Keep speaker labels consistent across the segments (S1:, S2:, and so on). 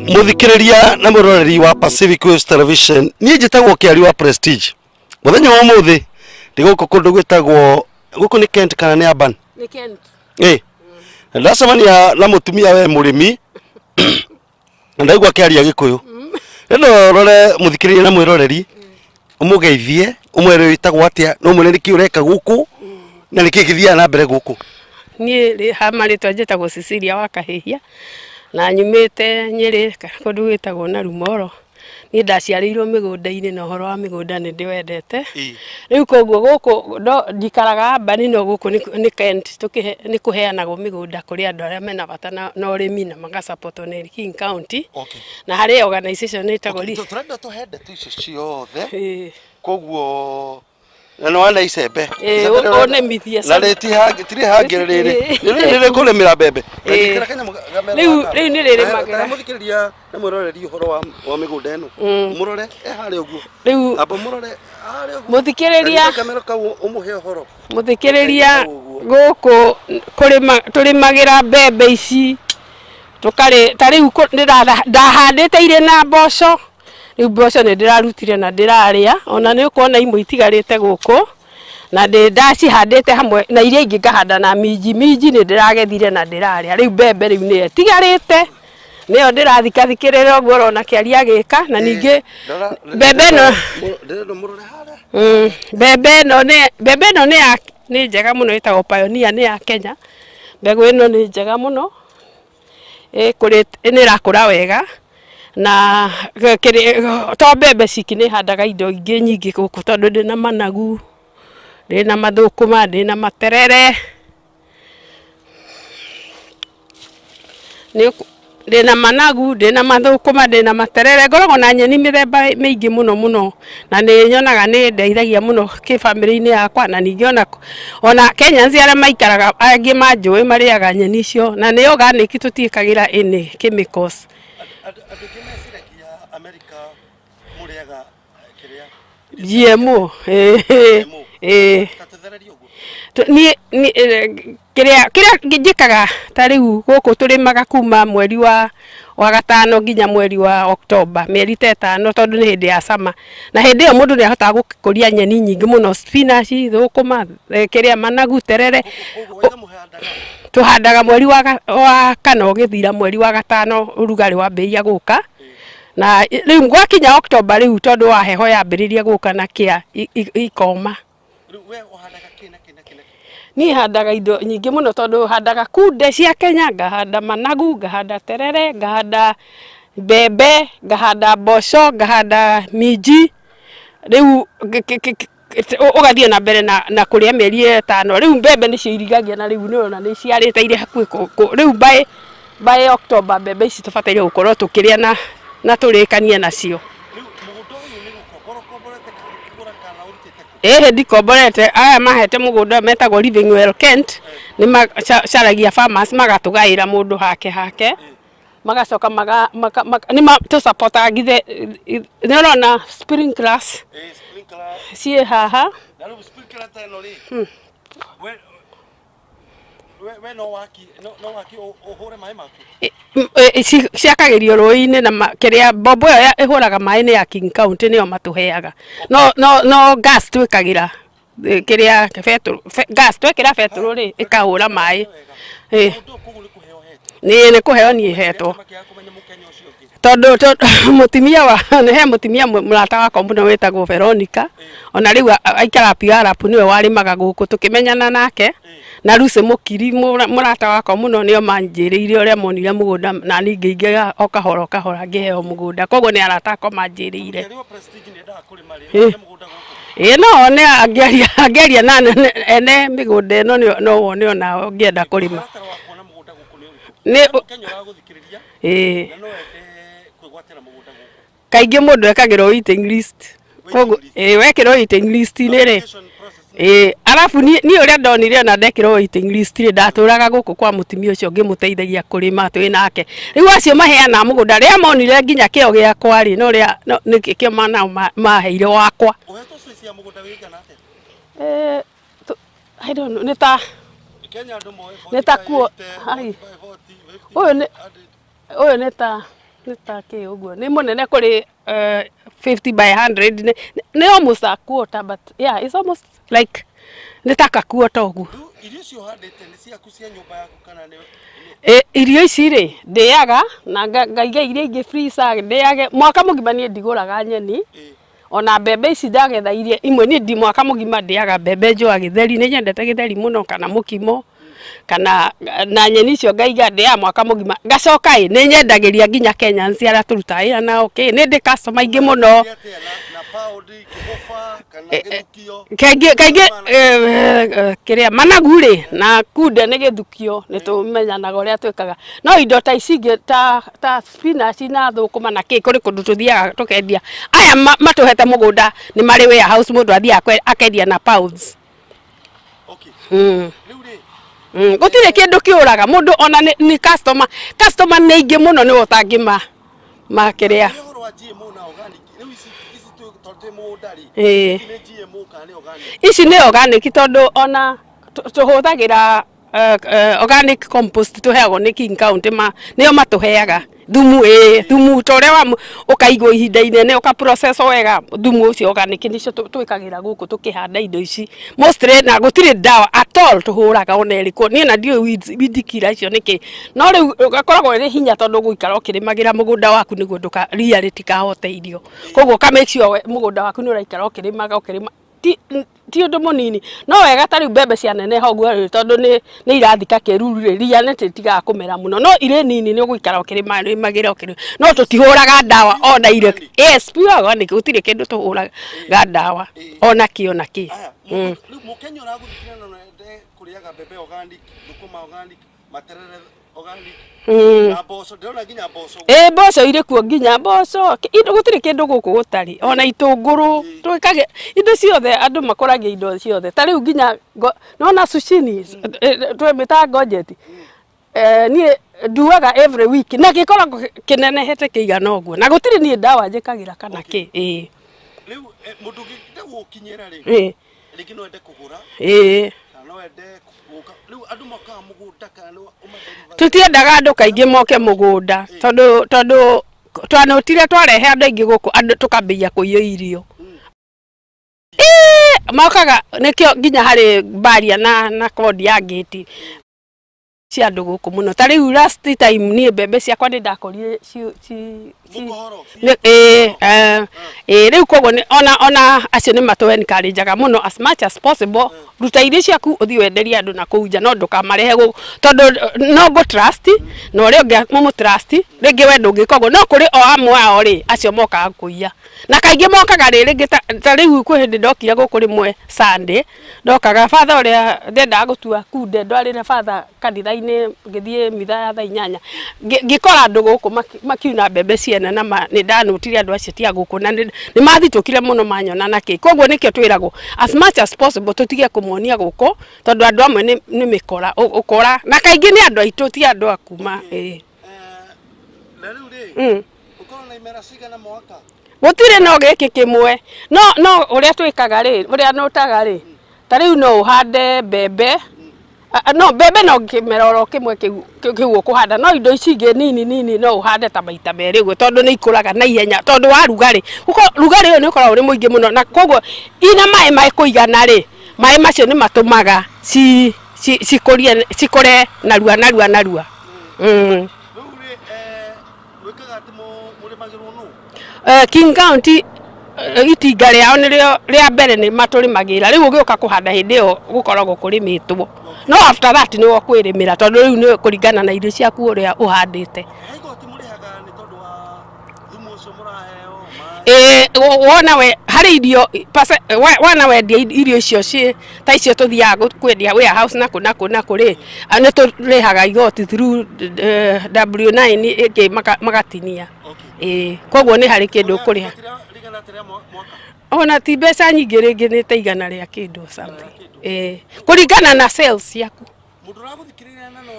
S1: Muthikiriria na muroreri wa Pacific Coast Television ni njitagwo kiari wa Prestige muthenya wa muthi ndiguko kundu gwitagwo guku ni Kent kana ni Urban
S2: ni Kent
S1: ndacemania na mutumia we murimi ndaigwa kiaria gikuyu rero rore muthikiriria na mwiroreri umugeithie umwere witagwo atia no mwere niki ureka guku na niki githia na mbere guku
S2: ni hamaritwa njitagwo Cecilia wa Kahihia na nyumite Nyeri kundu gwitagwo na Rumoro ni ndaciarirwo migunda-ini na horo wa migunda ni ndiwendete riu koguo guku ndikaraga Urban no guku ni Kent ni kuheanagwo migunda kuri andu aria mena bata na urimi na magasupport ni King County na hari organization itagwo
S1: turenda tuhende tu icio ciothe koguo no wana icembe
S2: one mithia
S1: na leti tiri hangiriri ni kulimira bebe
S2: riu ni riri magira
S1: muthikiriria na muroreri uhoro wa migunda eno murore hari uguo
S2: riu
S1: aba murore hari uguo
S2: muthikiriria
S1: kamera kau umuhe uhoro
S2: muthikiriria guku turimagira bebe ici tukari tariu ndahandite ire na mboco riu mboco ni ndirarutire na ndiraria ona ni kuona imwe itigarite guku na ndacihandite hamwe na iria ingi ngahanda na minji ni ndiragethire na ndiraria riu bebe riu ni etigarite niyo ndirathikathikirira guo rona kiaria gika na ningi bebe no bebe no ni njega muno itagwo Pioneer ni ya Kenya mbegu ino ni njega muno kuri ni rakura wega na to bebe ciki ni handaga indo ingi nyingi guku tondu ndina managu ndina mathukuma ndina materere ndina managu ndina mathukuma ndina materere ngoragwo na nyeni mithemba mingi muno na ni nyonaga ni ndeithagia muno ki family-ini yakwa na ningi ona Kenyans aria maikaraga angi manjui mariaga nyeni icio na ni organic tutiikagira ini chemicals
S1: America muriaga
S2: GMO ni kiria njikaga tariu guku turimaga kuma mweri wa gatano nginya mweri wa October mieri 5 tondu ni hindi ya sama na hindi iyo mundu ni ahotaga gukuria nyeni nyingi muno spinach thukuma kiria managu terere tuhandaga mweri wa kana ugithira mweri wa gatano urugari wambiria guka na riu gwakinya October riu tondu wa heho yambiriria guka na kia ikoma
S1: we uhandaga kina
S2: ni handaga indo nyingi muno tondu handaga kunde cia Kenya ngahanda managu ngahanda terere ngahanda bebe ngahanda mboco ngahanda minji riu ugathie na mbere na kuria mieri 5 riu bebe ni ciirigagia na riu niona ni ciarite ire hakui riu by October bebe ici tubataire gukorwo tukiria na turikania nacio ndikomborete aya mahete mugunda metagwo Living Well Kent ni macaragia farmers magatugaira mundu hake magacoka ni to support agithe nirona sprinklers sie haha
S1: sprinkler teno ri we no waki uhure mai maku
S2: ciakagirio rui-ini na kiria bombo iyo ihuraga mai ni ya King County niyo matuheaga no gas twikagira kiria gas twikira petrol ri ikahura mai ni kuheo ni hetwo tondu mutimia wa he mutimia murata wa kombuno wetagwo Veronica ona riu aikara PR niwe warimaga guku tukimenyana nake na Lucy Mukiri murata wako muno nio manjiriire uria monire mugunda na ningi ingiga okahora ngiheo mugunda koguo ni arata akwa manjiriire no ne angeria na ene migunda eno no wone ona ngienda kurima kaingi mundu ekagirwo waiting list koguo wekirwo waiting list ni ri alafu ni uria ndonire na ndekirwo waiting list ri ndaturaga guku kwa mutimia ucio ngimuteithagia kurima twi nake riu acio maheana mugunda ria monire nginya kio giakwa ri no ria nikio mana maheire wakwa I don't know nita Kenya ndumo nita kuo uyu nita nitake uguo ni munene kuri 50 by 100 ni almost a quarter, but yeah, it's almost like nitaka quarter uguo.
S1: Irio cio handite ni ciaku cia nyumba yaku kana ni
S2: irio ici ri ndiaga na ngaiga iria ingi freezer ndiage mwaka mugima ni ndiguraga nyeni ona mbembe ici ndagetha iria imwe ni ndi mwaka mugima ndiaga mbembe njua githeri ni nyendete githeri muno kana mukimo kana na nyeni icio ngaiga ndia mwaka mugima ngacoka ni nyendagiria nginya Kenyan aria turuta ira na okay ni ndi customer ingi muno
S1: na paudi kibofa kana githukio
S2: kaige kiria managuri na kunde ni githukio ni tumenyanaga uria twikaga no indo ta icingi ta spinach na thukuma na ki kuri kundu tuthiaga tukendia aya matuhete mugunda ni mari warehouse mundu athia akendia na pounds.
S1: Okay.
S2: Gutire kindu kiuraga mundu ona ni customer ni ingi muno ni utangima makiria ici ni organic tondu ona tuhuthagira organic compost tuheagwo ni King County nio matuheaga thumu tore wa ukaigwo ihinda inene uka process wega thumu ucio organic nicio twikagira guku tukihanda indo ici mostly na gutire dawa at all tuhuraga ona eriko ni na dio widikira icio niki no riu gakoragwo ri hinya tondu guikara ukirimagira mugunda waku niguo nduka ria ritikahote irio koguo ka make sure mugunda waku ni uraikara ukirima ti undu munini no wega tari mbembe cia nene hoguo tondu ni irathika kiruru ria nititiga kumera muno no ire nini ni uguikara ukirimagira no tutihuraga dawa ona ire yes pure organic utire kindu tuhuraga dawa ona ki
S1: Mukenya uraguthikira no ende kuriaga mbembe organic thukuma organic materere organic na boso ndona nginya boso
S2: boso ire kuo nginya boso indo gutire kindu guku gutari ona itunguru twikage indo ciothe andu makoragia indo ciothe tari nginya nona sushini twemeta budget ni duaga every week na gikoragwo kinenehete kiigana uguo na gutire ni dawa njikagira kana ki
S1: riu mundu ngitagwo kinyera ri rigi no ende kugura no ende riu andu makaga mugunda kana
S2: tutiendaga andu kaingi moke mugunda tondu twanotire twarehe andu aingi guku andu tukambia kuiyo irio makaga nikio nginya hari baria na kodi ya gate cia andu guku muno tari last time ni mbembe ciakwa ni ndakorire riu koguo ona acio ni matuwe nikarinjaga muno as much as possible ruta irio ciaku uthi wenderia andu na kuja no ndukamarehe tondu no go trust no ri ungi mumu trust ringi wendu ngikogo no kuri o amwe ao ri acio mokaga kuiya na kaingi mokaga ringi ta riu kwi hindi ndokire guku rimwe Sunday ndokaga father uria ndendaga gutua kunde ndwarire father kanitha-ini ngithie mitha ya thaa 8 ngikora andu guku makiuna mbembe ciene na ni ndanutire andu acio tia guku na ni mathitukire muno manyona na ki koguo nikio twiragwo as much as possible tutige kumuonia guku tondu andu amwe ni mikora ukora na kaingi ni andu aitu ti andu akuma
S1: na riu ri ukona imera cigana mwaka
S2: gutire no giki kimwe no uria twikaga ri uria nutaga ri tariu no uhande mbembe no mbembe no kimeroro kimwe kiu kuhanda no indo ici ingi nini no uhande ta maita meri gwe tondu ni ikuraga na ihenya tondu wa rugari rugari uyu ni ukora uri muingi muno na koguo ina mai kuigana ri mai macio ni matumaga cikore narua King County itinga riao nirio ria mbere ni maturimagira riu ugiuka kuhanda hindi iyo gukoragwo kurimitwo no after that ni wakwirimira tondu riu ni kuringana na irio ciaku uria uhandite wona we hari irio wana wendia irio icio ci ta icio tuthiaga kwendia warehouse na kuri ni turihaga igoti through W9 iki magatinia koguo ni hari kindu kuriha ona ti mbeca nyingi ringi ni taigana ria kindu something kuringana na sales ciaku
S1: mundu raguthikiriria na no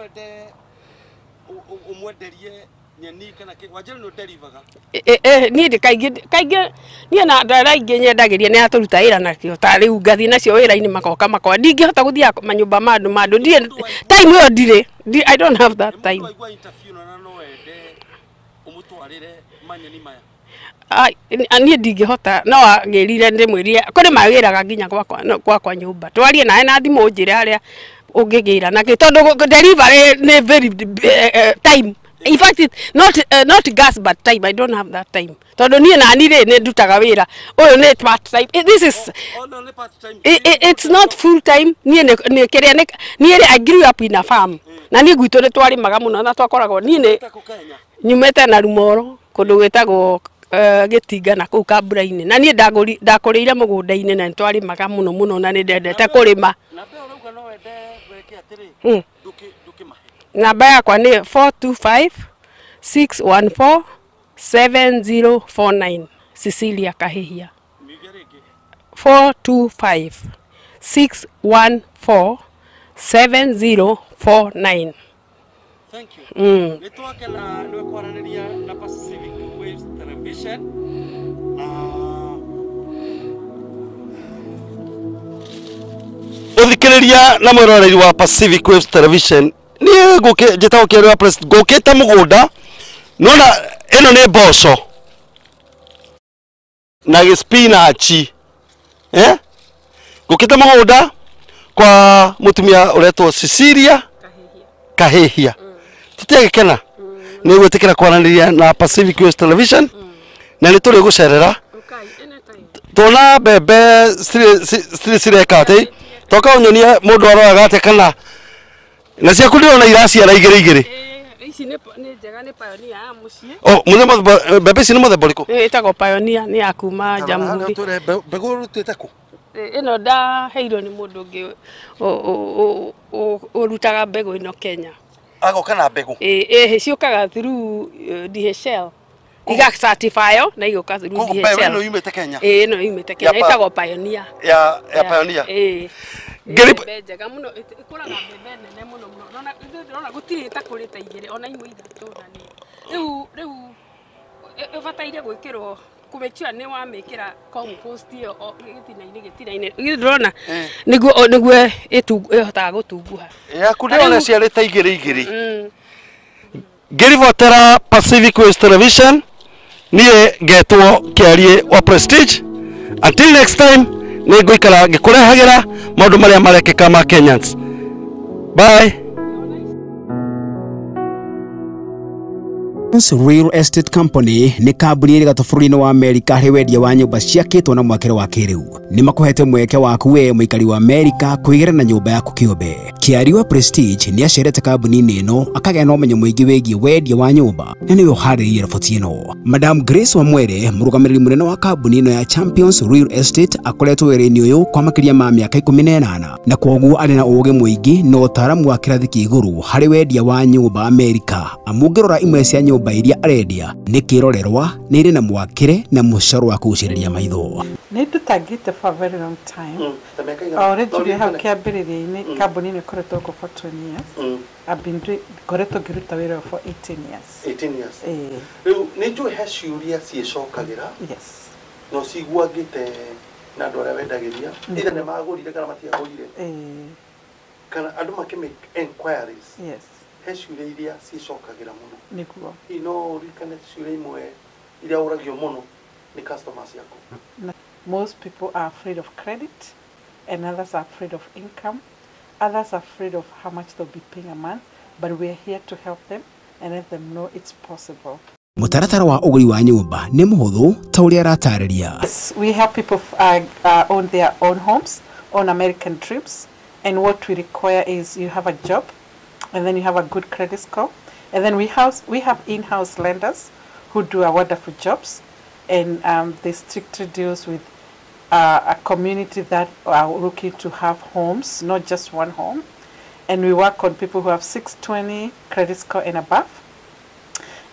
S1: ende umwenderie nyeni kana ki wajira no deliver
S2: ni ndi kaingi ni na ndara ingi nyendagiria ni aturuta ira nakio ta riu ngathi nacio wira-ini makoka ndingihota guthia manyumba mandu time yo ndire I don't have that time. Ani ndingihota no agirire ndimwirie kuri magiraga nginya gwakwa nyumba twarie nae na thimu njire haria ungigira na tondu delivery ni very time. In fact, not gas but time. I don't have that time. Tondu nie na ni ri ni ndutaga wira uyu ni part time. This is it's not full time. Nie kiria ni I grew up in a farm. Na ni gwitu ni twari maga muno na twakoragwo ni nyumete na Rumoro kundu gwetagwo Gitinga na kuu Kambura-ini na nie ndakuriire mugunda-ini na twari maga muno na ni ndendete kurima. Namba yakwa ni 425-614-7049 Cecilia Kahihia. 425-614-7049.
S1: Thank you. Nitwake na nikwaraniria na Pacific Waves Television. Uthikiriria na mwiroreri wa Pacific Waves Television ni njetago kiarwa press gukite mugunda nona ino ni mboco na spinach gukite mugunda kwa mutumia uretwo Cecilia Kahihia titegekena ni gwetikira kwaraniria na Pacific Waves Television na ni turi gucerera tona bebe sireka ati toka unyonia mundu aroaga ate kana na cia kuri ona iraciara igiri ici ni njega ni pioneer ya mucie munemo bebe ici ni muthemba riku itagwo pioneer ni akuma Jamhuri mbegu rutite ku ino ndaheirwo ni mundu ungi urutaga mbegu ino Kenya agoka na mbegu ciukaga through DHL iga certify na igoka through DHL no yumete Kenya no yumete Kenya itagwo pioneer ya pioneer njega muno ikuraga mbembe nene muno nona gutiri takurite igiri ona imwe ithatu na ni riu ibataire gwikirwo kumechua ni wa mekira compost yo gitinaini ndrona niguo ihotaga gutunguha ya kudiona ciarita igiri ngirivotera Pacific Waves Television nie getwo kiarie wa Prestige. Until next time ni nguikara ngikurehagira maundu maria marekeka ma Kenyans. Bye.
S3: Real Estate Company ni kambuni iri gatofuruni wa Amerika he wendia wa nyumba ciakitwo na mwakire wa kiriu. Ni makuhete mweke waku we muikari wa Amerika kuigera na nyumba yaku kiumbe. Kiari wa Prestige ni acerete kambuni ino akagea na umenyo mwingi wigie wendia wa nyumba na niwe uharirie riboti ino. Madam Grace Wamwere murugamiriri munene wa kambuni ino ya Champions Real Estate akoretwo wira-ini uyu kwa makiria ma miaka 18 na kwoguo ari na uge mwingi no utaramu wa kirathi kia iguru hari wendia wa nyumba Amerika. Amungirora imwe cia nyumba iria arendia ni kirorerwa ni iri na mwakire na mucaro wa kuciriria maitho
S4: ni tutagite for a very long time already have kiambiriria-ini kambuni ni koretwo for 20 years I've been koretwo ngiruta wira for 18 years
S1: riu ni njui he ciuria ciicokagira
S4: yes
S1: no ciguangite na andu aria wendagiria ithane ne magurire kana matiagurire kana andu makimake inquiries
S4: yes
S1: he ciuria iria cicokagira muno
S4: niguo
S1: ino rikane ciuria imwe iria uragio muno ni customers yako.
S4: Most people are afraid of credit and others are afraid of income. Others are afraid of how much they'll be paying a month, but we're here to help them and let them know it's possible.
S3: Mutaratara wa uguri wa nyumba ni muhuthu ta uria aratariria.
S4: Yes, we help people own their own homes, own American trips, and what we require is you have a job and then you have a good credit score, and then we have in-house lenders who do a wonderful jobs, and they strictly deals with a community that are looking to have homes, not just one home, and we work on people who have 620 credit score and above.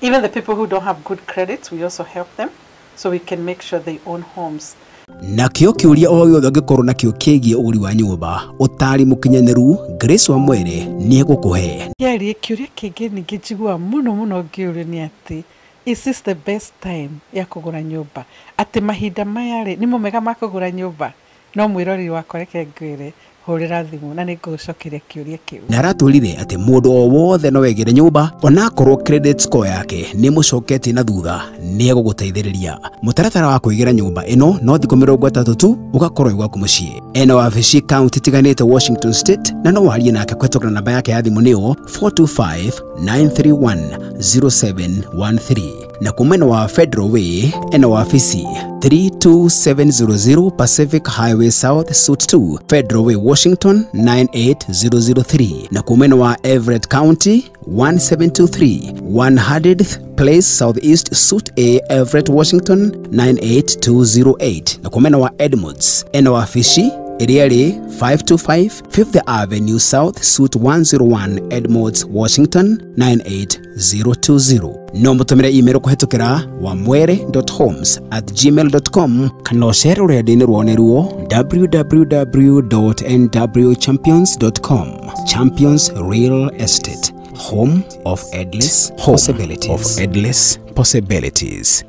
S4: Even the people who don't have good credit, we also help them so we can make sure they own homes.
S3: Nakio kiuria o yothe ngikorwo nakio kigie uguri wa nyumba utari mukinyaneru Grace Wamwere ni egukuhe.
S4: Kiarie kiuria kingi ningi njigua muno ngiuria ni ati is this the best time ya kugura nyumba ati mahinda maya ri ni mumega ma kugura nyumba no mwirori wakwa reke ngwire hurira thimu na nigucokeria kiuria kiu.
S3: Na aratwirire ati mundu o wothe no wegere nyumba onakorwo credit score yake ni mucoketi na thutha ni eguguteithiriria. Mutaratara wa kuigera nyumba ino no thikũ 30 tu ugakorwo igwaku mucii. Eno wabici county tiganite Washington State na no warie nake kwetukana namba yake ya thimu nio 425-931-0713 na kumena wa Federal Way eno wabici 32700 Pacific Highway South Suite 2 Federal Way Washington 98003 na kumena wa Everett County 1723 100th Place Southeast Suite A Everett Washington 98208 na kumena wa Edmonds eno wabici Iriari 525 5th Avenue South Suite 101 Edmonds Washington 98020 no mutumire email kuhetukira wamwere.homes@gmail.com kana share rurenda-ini rwoneruo www.nwchampions.com. Champions Real Estate, home of endless possibilities.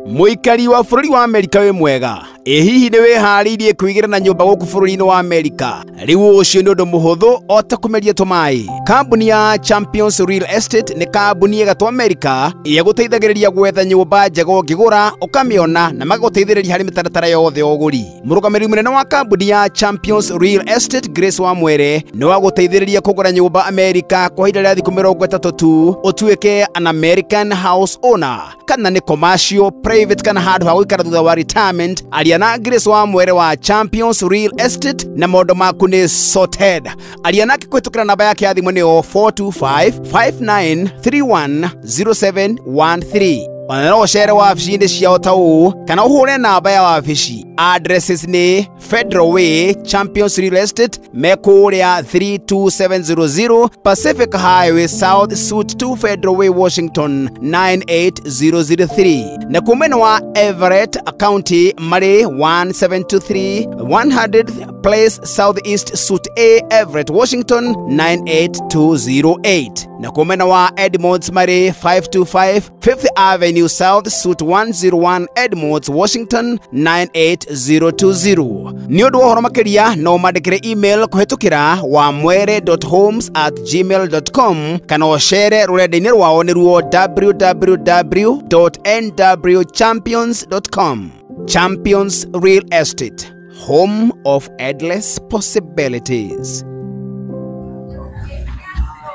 S3: Muikari wa bururi wa Amerika we mwega hihi ni wihariirie kuigira na nyumba guku bururi-ini wa Amerika riu ucio ni undu muhuthu ota kumeria tumai. Kambuni ya Champions Real Estate ni kambuni yegatwa Amerika guteithagiriria gwetha nyumba njega ungigura ukamiona na magaguteithiriria hari mitaratara yothe uguri. Murugamiri munene wa kambuni ya Champions Real Estate Grace wa Mwere ni waguteithiriria kugura nyumba Amerika kwa ihinda ria thiku 30 tu utuike an American house owner kana ni commercial private kana handu ha guikara thutha wa retirement. Ariana Grace wa Mwere wa Champions Real Estate na mondo maku ni sorted. Ariana kikwetukira namba yake ya thimu ni 425-5931-0713. Onero shere wa afishinde ciao tau kana uhure namba ya wafishi. Addresses ni Federal Way Champions Real Estate Mekuria 32700 Pacific Highway South Suite 2 Federal Way Washington 98003 na kumena wa Everett County Mare 1723 100th Place Southeast Suite A Everett Washington 98208 na kumena wa Edmonds Mare 525 5th Avenue South Suite 101 Edmonds Washington 98020. Ni undu wohoro makiria no mandikire email kuhetukira wamwere.homes@gmail.com kana ochere rurenda-ini rwao ni ruo www.nwchampions.com. Champions Real Estate, home of endless possibilities.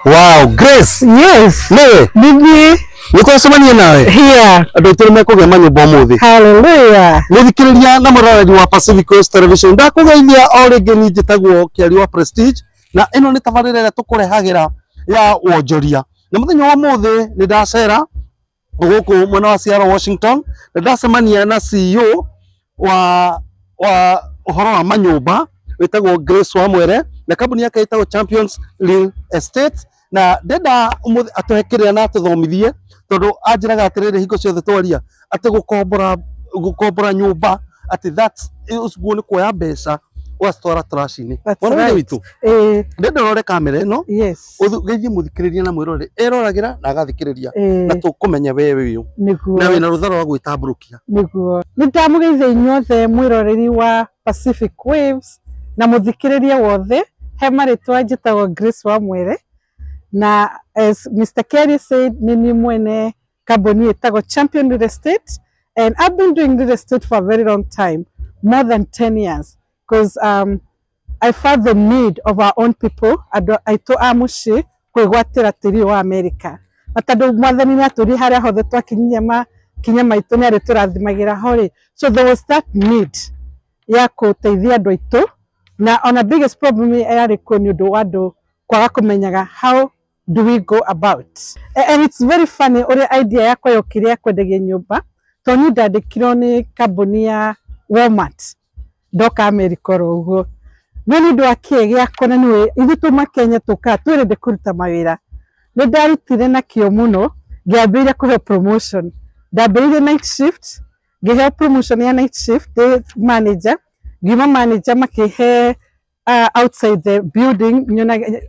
S1: Wow, Grace.
S5: Yes.
S1: Newe.
S5: Bibi.
S1: Niko somania nawe.
S5: Here.
S1: Andu tuli kugema nyumba muthi.
S5: Hallelujah.
S1: Nithikiriria na muroreri wa Pacific Coast Television. Ndakugeithia o ringi ni njitagwo Kiari wa Prestige na ino ni tabarira ria tukurehagira ya wonjoria. Na muthenya wa muthi ni ndacera guku mwena wa Seattle Washington na ndacemania na CEO wa uhoro wa manyumba witagwo Grace wa Mwere na kambuni yake itagwo Champions Real Estate na ndenda umuthi atuhekiria na tuthomithie tondu anjiraga atiriri hingo ciothe twaria ati gukombora nyumba ati that's usguo ni kuoya mbeca wastora trash-ini wana witu ndenda rore kamera ino geithie muthikiriria na mwirore eroragira na agathikiriria na tukumenya wewe uyu na wina rutharo rwa gwitamburukia
S5: niguo nitamugeithia inyuothe mwiroreri wa Pacific Waves na muthikiriria wothe he maritwa njitagwo Grace wa Mwere na as Mr. Kerry said nini mwene kambuni itagwo Champion Real Estate and I've been doing real estate for a very long time, more than 10 years because I felt the need of our own people aito amushi kwigwatira tiri wa America atandu mwathani ni aturi haria hothe twakinya maitu ni ari turathimagira hori so there was that need ya kuteithia andu aitu na on a biggest problem yari ko ni undu wa andu kwaga kumenyaga how do we go about and it's very funny ore idea yakwa yokiria kwendagia nyumba to ni ndandikirwo ni kambuni ya Walmart ndoka America roguo nani ndo akiegea kona niwe ithu Kenya tuka twirinde kuruta mawira ni ndarutire na kio muno ngiambira kuhe promotion ndambirire night shift ngihe promotion ya night shift manager ngima manager makihe outside the building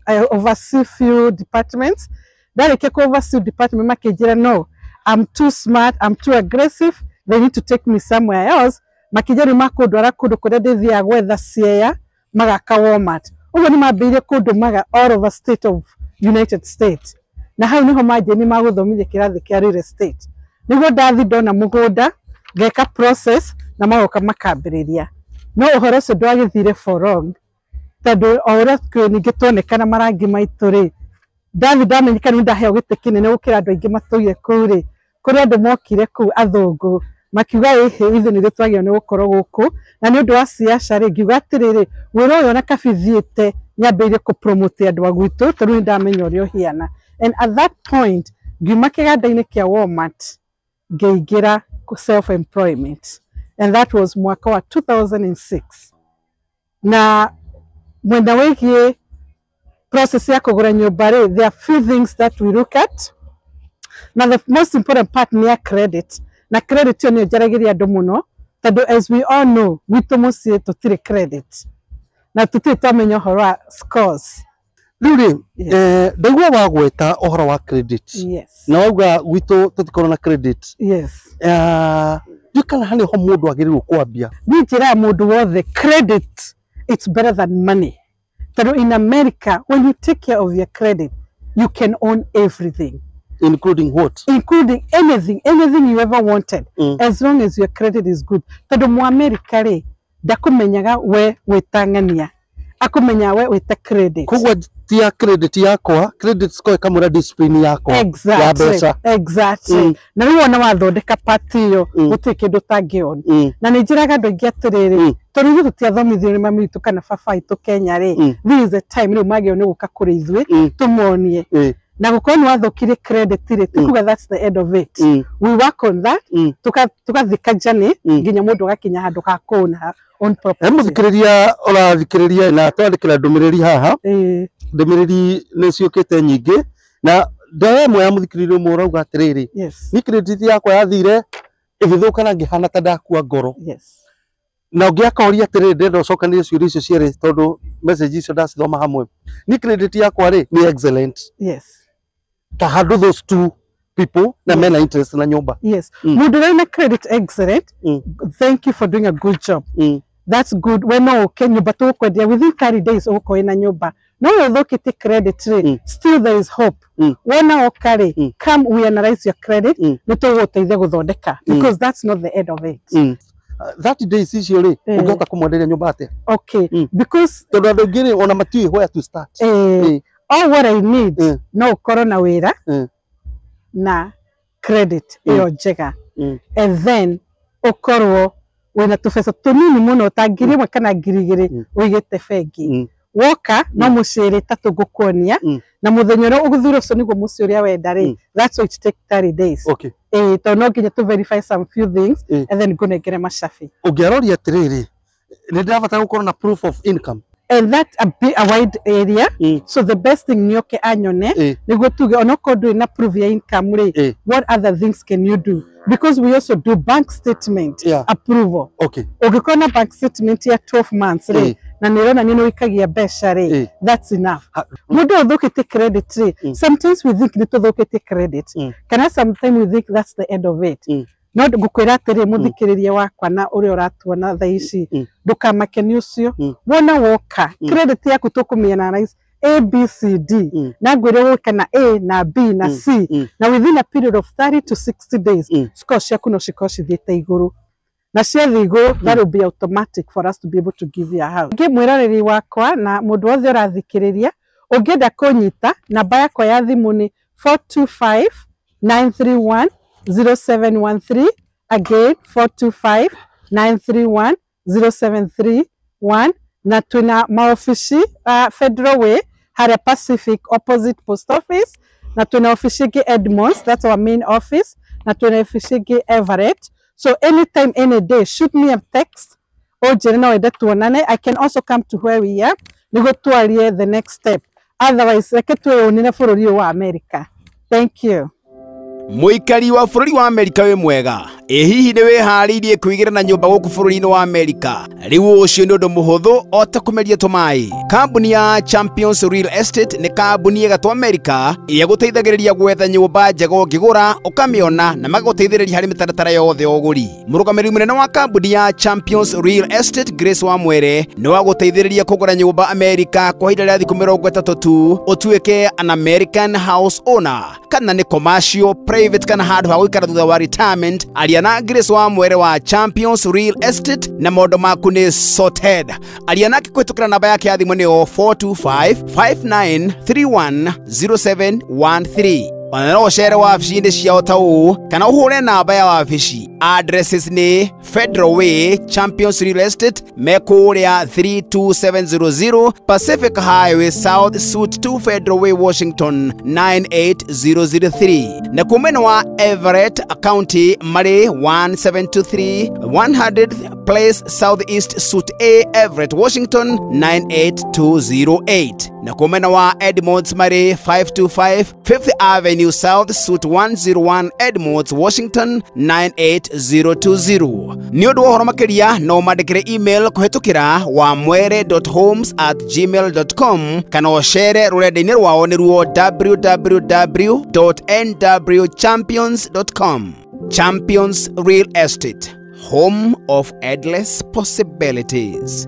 S5: I oversee few departments dareke ko oversee department makijira no I'm too smart, I'm too aggressive, they need to take me somewhere else. Makijari mako dwara kudu kodede vya gwetha siya magaka Walmart uguo ni mambire kundu maga all over state of United States na hau niho majeni maguthomithia kirathi kia real estate niguo ndathi ndona mugunda ngeka process na magoka makambiriria no uhoro ucio ndwagithire for long tondu ora ningi tuonekana marangi maitu ri ndathi ndamenyeka ni ndaheo gite kinene gukira andu aingi matuire kuu ri kuri andu mokire kuu athungu makiuga ithu ni twagio ni gukorwo guku na ni undu wa siasa ri ngiuga atiriri wira uyu na kabithiite nyambirie ku promote andu agwitu tondu ni ndamenya uria hiana and at that point ngiuma kiganda-ini kia Walmart ngeingira self employment and that was mwaka wa 2006 na mwenda wigie process ya kugura nyumba ri there are few things that we look at na the most important part ni credit na credit yo ni njaragiria andu muno tondu as we all know witu mucie tutire credit na tutire twamenya uhoro wa scores
S1: Ruri ndagwa wagweta uhoro wa credit na wauga gwitu tutikorwo na credit kana hani ho mundu agirirwo kwambia
S5: ni njira mundu wothe credit it's better than money tondu in America when you take care of your credit you can own everything.
S1: Including what?
S5: Including anything you ever wanted, as long as your credit is good. Tondu mu America ri ndakumenyaga we witangania akumenya we wita credit
S1: kugwa tia credit yakwa credit score kamura discipline yakwa ya
S5: beca na riu ona wathondeka party yo gutike ndutangiona na ni njiraga andu aingi atiriri tondu tutiathomithio ni mami itu kana baba itu Kenya ri this is the time riu magio ni guka kuri ithwe tumonie na gukorwo ni wathokire credit ri tukuga that's the end of it we work on that tukathika jani nginya mundu agakinya handu ha kuona on purpose
S1: muthikiriria ora thikiriria na twandikira ndumiriri haha ndumiriri ni ciukite nyingi na ndawe mwe ya muthikiriria mwe urauga atiriri ni credit yakwa yathire igithuka na ngihana ta ndakua ngoro na ngiakoria atiriri ndenda ucokanire ciuria icio ciere tondu message icio ndacithoma hamwe ni credit yakwa ri ni excellent to handle those two people na mena interest na nyumba mundu
S5: na credit excellent thank you for doing a good job that's good when okay nyumba tu kwendia within 30 days uko ina nyumba no uthokite credit rate still there is hope wona okare come we analyze your credit nituguteithia guthondeka because that's not the end of it
S1: 30 days icio ri ungehota kumwenderia nyumba atia
S5: because
S1: tondu andu ngiri ona matiui where to start
S5: all what I need no corona wira na credit iyo njega and then ukorwo wena tufesa tunini muno ta ngiri imwe kana ngiri igiri wigite bengi woka no muciri tatu gukuonia na muthenya ro uguthura ucio niguo muci uria wenda ri that's why it take 30 days to no nginya to verify some few things and then go negere macabi
S1: ungiaroria atiriri ni ndirabatara gukorwo na proof of income
S5: and that's a wide area so the best thing nyoke anyone niguo tuge onoko do na prove your income ri what other things can you do because we also do bank statement approval ugikona bank statement ya 12 months ri na nirona nino wikagia mbeca ri that's enough mundu uthukite credit ri sometimes we think nituthukite credit kana sometimes we think that's the end of it no ngukwira atiri muthikiririe wakwa na uri uratuona thaici ndukamake ni ucio wona woka credit yaku tukumena nice ABCD na ngwire woka na A na B na C na within a period of 30 to 60 days score ciaku no cikoci thiete iguru na ciathi iguru that will be automatic for us to be able to give you a house ngi mwiroreri wakwa na mundu wothe urathikiriria ungienda kunyita namba yakwa ya thimu ni 425 931 0713 again 425 931 0731 na tuna maofisi Federal Way Haria Pacific opposite post office na tuna ofisi gi Edmonds that's our main office na tuna ofisi gi Everett so anytime any day shoot me a text or jena wenda tuonane I can also come to where we are nigo twarie the next step otherwise reke tuonane bururi wa America thank you
S3: Muikari wa bururi wa Amerika we mwega hihi nĩ wĩharĩirie kwĩgira na nyũmba gũkũ bũrũri-inĩ wa Amerika? Rĩu ũcio nĩ ũndũ mũhũthũ o ta kũmeria tũmaĩ. Kambuni ya Champions Real Estate nĩ kambuni ĩgatũ Amerika ĩrĩa gũteithagĩrĩria gwetha nyũmba njega ũngĩgũra ũkamĩona na magagũteithĩrĩria harĩ mĩtaratara yothe ya ũgũri. Mũrũgamĩrĩri mũnene wa kambuni ya Champions Real Estate Grace Wamwere nĩ wa gũteithĩrĩria kũgũra nyũmba Amerika kwa ihinda rĩa thikũ 30 tu ũtuĩke an American house owner, kana nĩ commercial, private kana handũ ha gũikara thutha wa retirement. Aria na Grace Wamwere wa Champions Real Estate na maũndũ maku nĩ sorted. Aria nake kũhĩtũkĩra namba yake ya thimũ nĩyo 425-5931-0713. Ona no ũcere wabici-inĩ ciao ta ũũ kana ũhũre namba ya wabici. Addresses nĩ Federal Way, Champions Real Estate, Mekũrĩa 32700 Pacific Highway South, Suite 2, Federal Way, Washington 98003. Na kumena wa Everett County marĩ 1723 100th Place Southeast, Suite A, Everett, Washington 98208. Na kumena wa Edmonds marĩ 525 5th Avenue South, Suite 101, Edmonds, Washington 98020. Nĩ ũndũ wa ũhoro makĩria no mandĩkĩre email kũhĩtũkĩra wamwere.homes@gmail.com kana ũcere rũrenda-inĩ rwao nĩruo www.nwchampions.com. Champions Real Estate, home of endless possibilities.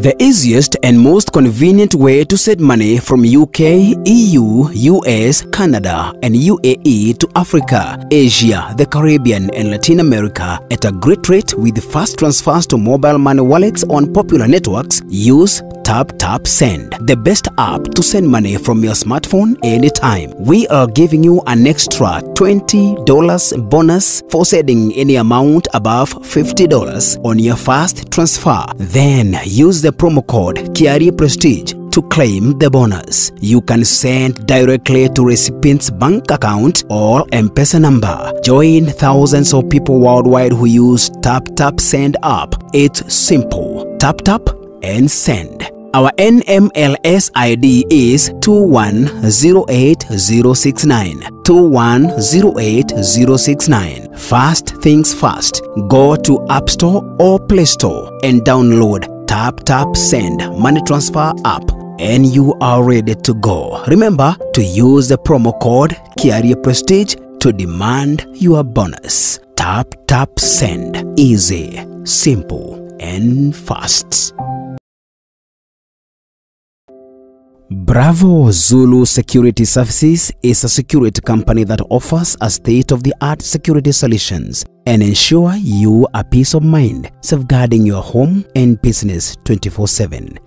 S3: The easiest and most convenient way to send money from UK, EU, US, Canada, and UAE to Africa, Asia, the Caribbean, and Latin America at a great rate with fast transfers to mobile money wallets on popular networks. Use Tap Send, the best app to send money from your smartphone anytime. We are giving you an extra $20 bonus for sending any amount above $50 on your first transfer. Then use the promo code Kahihia Prestige to claim the bonus. You can send directly to recipient's bank account or M-Pesa number. Join thousands of people worldwide who use Tap Send app. It's simple. Tap and send. Our NMLS ID is 2108069. 2108069. Fast things fast. Go to App Store or Play Store and download Tap Send money transfer app, and you are ready to go. Remember to use the promo code Kahihia Prestige to demand your bonus. Tap Send. Easy, simple, and fast. Bravo Zulu Security Services is a security company that offers a state-of-the-art security solutions and ensure you a peace of mind, safeguarding your home and business 24/7.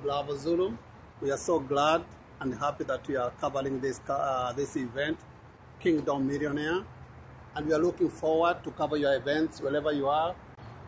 S6: Bravo Zulu, we are so glad and happy that we are covering this event, Kingdom Millionaire, and we are looking forward to cover your events wherever you are.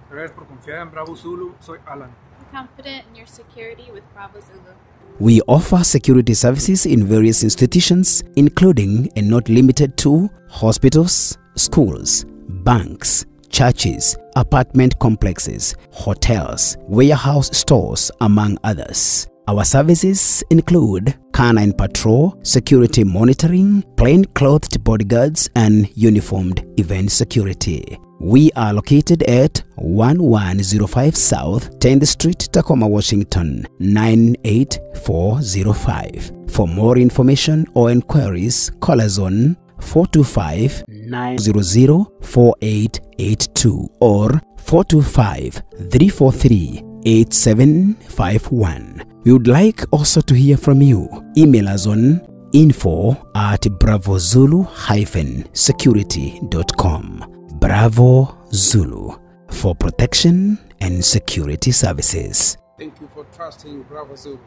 S7: Gracias por confiar en Bravo Zulu. Soy Alan.
S8: I'm confident in your security with Bravo Zulu.
S3: We offer security services in various institutions, including and not limited to hospitals, schools, banks, churches, apartment complexes, hotels, warehouse stores, among others. Our services include canine patrol, security monitoring, plain-clothed bodyguards, and uniformed event security. We are located at 1105 South 10th Street, Tacoma, Washington 98405. For more information or inquiries, call us on 425-900-4882 or 425-343-8751. We would like also to hear from you. Email us on info@bravozulu-security.com. Bravo Zulu, for protection and security services.
S7: Thank you for trusting Bravo Zulu.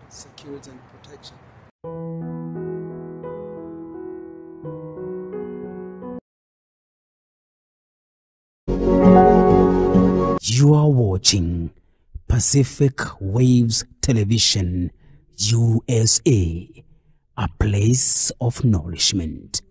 S7: Security and protection.
S3: You are watching Pacific Waves Television USA, a place of nourishment.